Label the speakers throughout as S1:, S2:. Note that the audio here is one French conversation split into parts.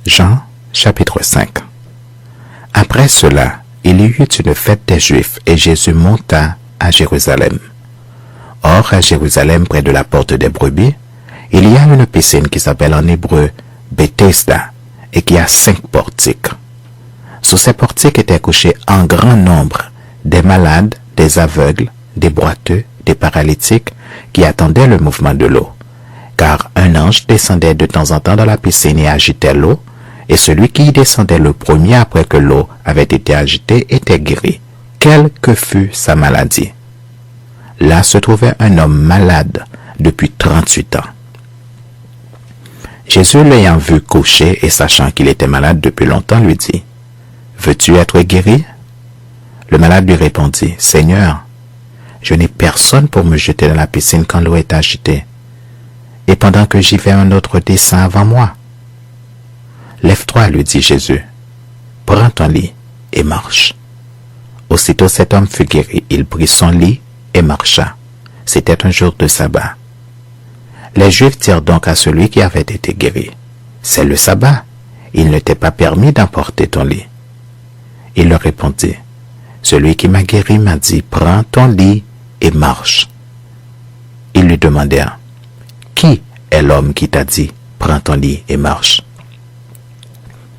S1: Jean, chapitre 5. Après cela, il y eut une fête des Juifs et Jésus monta à Jérusalem. Or, à Jérusalem, près de la porte des brebis, il y a une piscine qui s'appelle en hébreu Bethesda et qui a 5 portiques. Sous ces portiques étaient couchés en grand nombre des malades, des aveugles, des boiteux, des paralytiques qui attendaient le mouvement de l'eau. Car un ange descendait de temps en temps dans la piscine et agitait l'eau, et celui qui y descendait le premier après que l'eau avait été agitée était guéri, quelle que fût sa maladie. Là se trouvait un homme malade depuis 38 ans. Jésus, l'ayant vu couché et sachant qu'il était malade depuis longtemps, lui dit, « Veux-tu être guéri ?» Le malade lui répondit, « Seigneur, je n'ai personne pour me jeter dans la piscine quand l'eau est agitée. Et pendant que j'y vais, un autre descend avant moi. » « Lève-toi, lui dit Jésus, prends ton lit et marche. » Aussitôt cet homme fut guéri, il prit son lit et marcha. C'était un jour de sabbat. Les Juifs dirent donc à celui qui avait été guéri, « C'est le sabbat, il ne t'est pas permis d'emporter ton lit. » Il leur répondit, « Celui qui m'a guéri m'a dit, prends ton lit et marche. » Ils lui demandèrent, « Qui est l'homme qui t'a dit, prends ton lit et marche ?»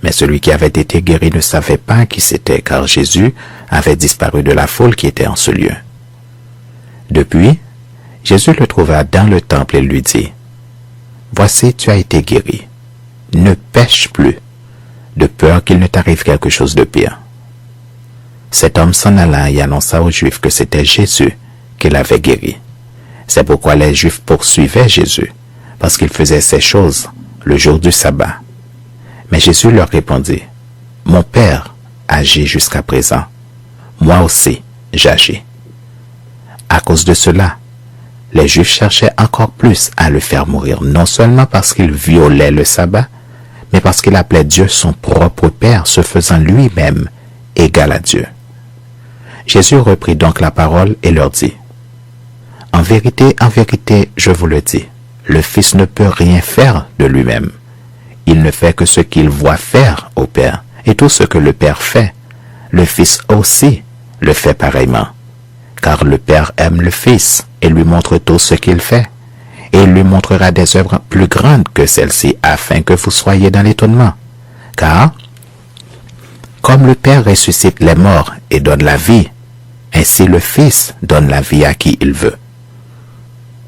S1: Mais celui qui avait été guéri ne savait pas qui c'était, car Jésus avait disparu de la foule qui était en ce lieu. Depuis, Jésus le trouva dans le temple et lui dit, « Voici, tu as été guéri. Ne pêche plus, de peur qu'il ne t'arrive quelque chose de pire. » Cet homme s'en alla et annonça aux Juifs que c'était Jésus qui l'avait guéri. C'est pourquoi les Juifs poursuivaient Jésus, parce qu'il faisait ces choses le jour du sabbat. Mais Jésus leur répondit, « Mon Père agit jusqu'à présent. Moi aussi, j'agis. » À cause de cela, les Juifs cherchaient encore plus à le faire mourir, non seulement parce qu'il violait le sabbat, mais parce qu'il appelait Dieu son propre Père, se faisant lui-même égal à Dieu. Jésus reprit donc la parole et leur dit, « En vérité, je vous le dis, le Fils ne peut rien faire de lui-même. Il ne fait que ce qu'il voit faire au Père, et tout ce que le Père fait, le Fils aussi le fait pareillement. Car le Père aime le Fils et lui montre tout ce qu'il fait, et il lui montrera des œuvres plus grandes que celles-ci, afin que vous soyez dans l'étonnement. Car, comme le Père ressuscite les morts et donne la vie, ainsi le Fils donne la vie à qui il veut.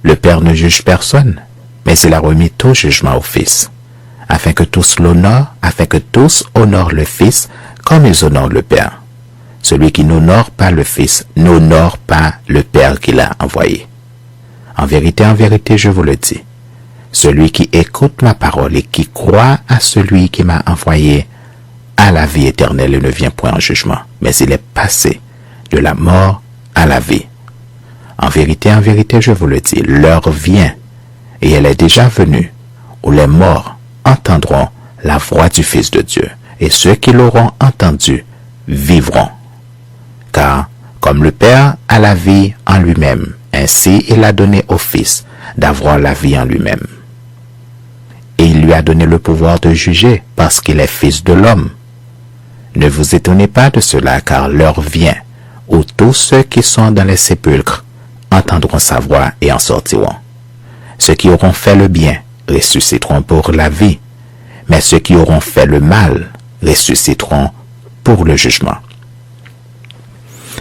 S1: Le Père ne juge personne, mais il a remis tout jugement au Fils, afin que tous honorent le Fils comme ils honorent le Père. Celui qui n'honore pas le Fils n'honore pas le Père qui l'a envoyé. En vérité, je vous le dis, celui qui écoute ma parole et qui croit à celui qui m'a envoyé a la vie éternelle et ne vient point en jugement, mais il est passé de la mort à la vie. En vérité, je vous le dis, l'heure vient, et elle est déjà venue, où les morts entendront la voix du Fils de Dieu, et ceux qui l'auront entendu vivront. Car, comme le Père a la vie en lui-même, ainsi il a donné au Fils d'avoir la vie en lui-même. Et il lui a donné le pouvoir de juger, parce qu'il est Fils de l'homme. Ne vous étonnez pas de cela, car l'heure vient, où tous ceux qui sont dans les sépulcres entendront sa voix et en sortiront. Ceux qui auront fait le bien ressusciteront pour la vie, mais ceux qui auront fait le mal ressusciteront pour le jugement.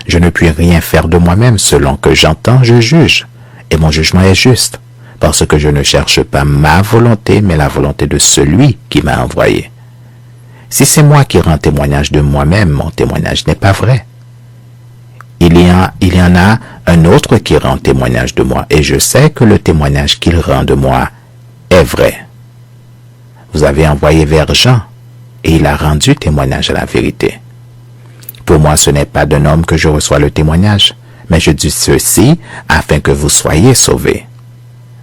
S1: Je ne puis rien faire de moi-même, selon que j'entends, je juge, et mon jugement est juste, parce que je ne cherche pas ma volonté, mais la volonté de celui qui m'a envoyé. Si c'est moi qui rends témoignage de moi-même, mon témoignage n'est pas vrai. Il y en a un autre qui rend témoignage de moi, et je sais que le témoignage qu'il rend de moi est vrai. Vous avez envoyé vers Jean, et il a rendu témoignage à la vérité. Pour moi, ce n'est pas d'un homme que je reçois le témoignage, mais je dis ceci afin que vous soyez sauvés.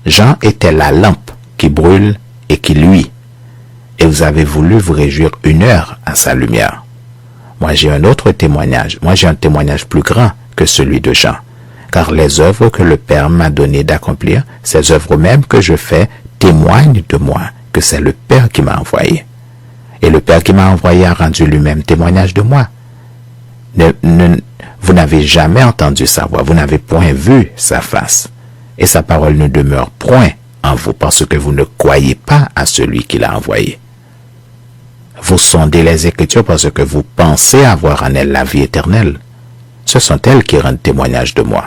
S1: Jean était la lampe qui brûle et qui luit, et vous avez voulu vous réjouir 1 heure à sa lumière. Moi j'ai un témoignage plus grand que celui de Jean, car les œuvres que le Père m'a donné d'accomplir, ces œuvres mêmes que je fais, témoignent de moi que c'est le Père qui m'a envoyé. Et le Père qui m'a envoyé a rendu lui-même témoignage de moi. Vous n'avez jamais entendu sa voix, vous n'avez point vu sa face. Et sa parole ne demeure point en vous parce que vous ne croyez pas à celui qui l'a envoyé. Vous sondez les Écritures parce que vous pensez avoir en elles la vie éternelle. Ce sont elles qui rendent témoignage de moi.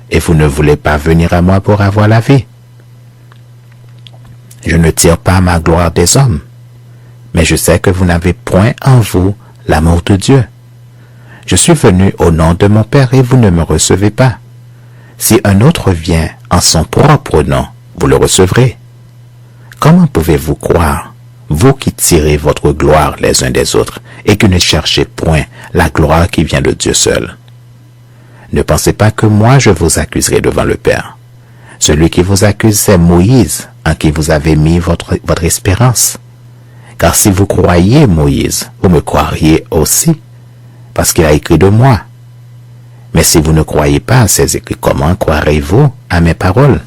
S1: Et vous ne voulez pas venir à moi pour avoir la vie. Je ne tire pas ma gloire des hommes, mais je sais que vous n'avez point en vous l'amour de Dieu. Je suis venu au nom de mon Père et vous ne me recevez pas. Si un autre vient en son propre nom, vous le recevrez. Comment pouvez-vous croire, vous qui tirez votre gloire les uns des autres et qui ne cherchez point la gloire qui vient de Dieu seul? Ne pensez pas que moi je vous accuserai devant le Père. Celui qui vous accuse, c'est Moïse, en qui vous avez mis votre espérance. Car si vous croyez Moïse, vous me croiriez aussi, parce qu'il a écrit de moi. Mais si vous ne croyez pas à ces écrits, comment croirez-vous à mes paroles?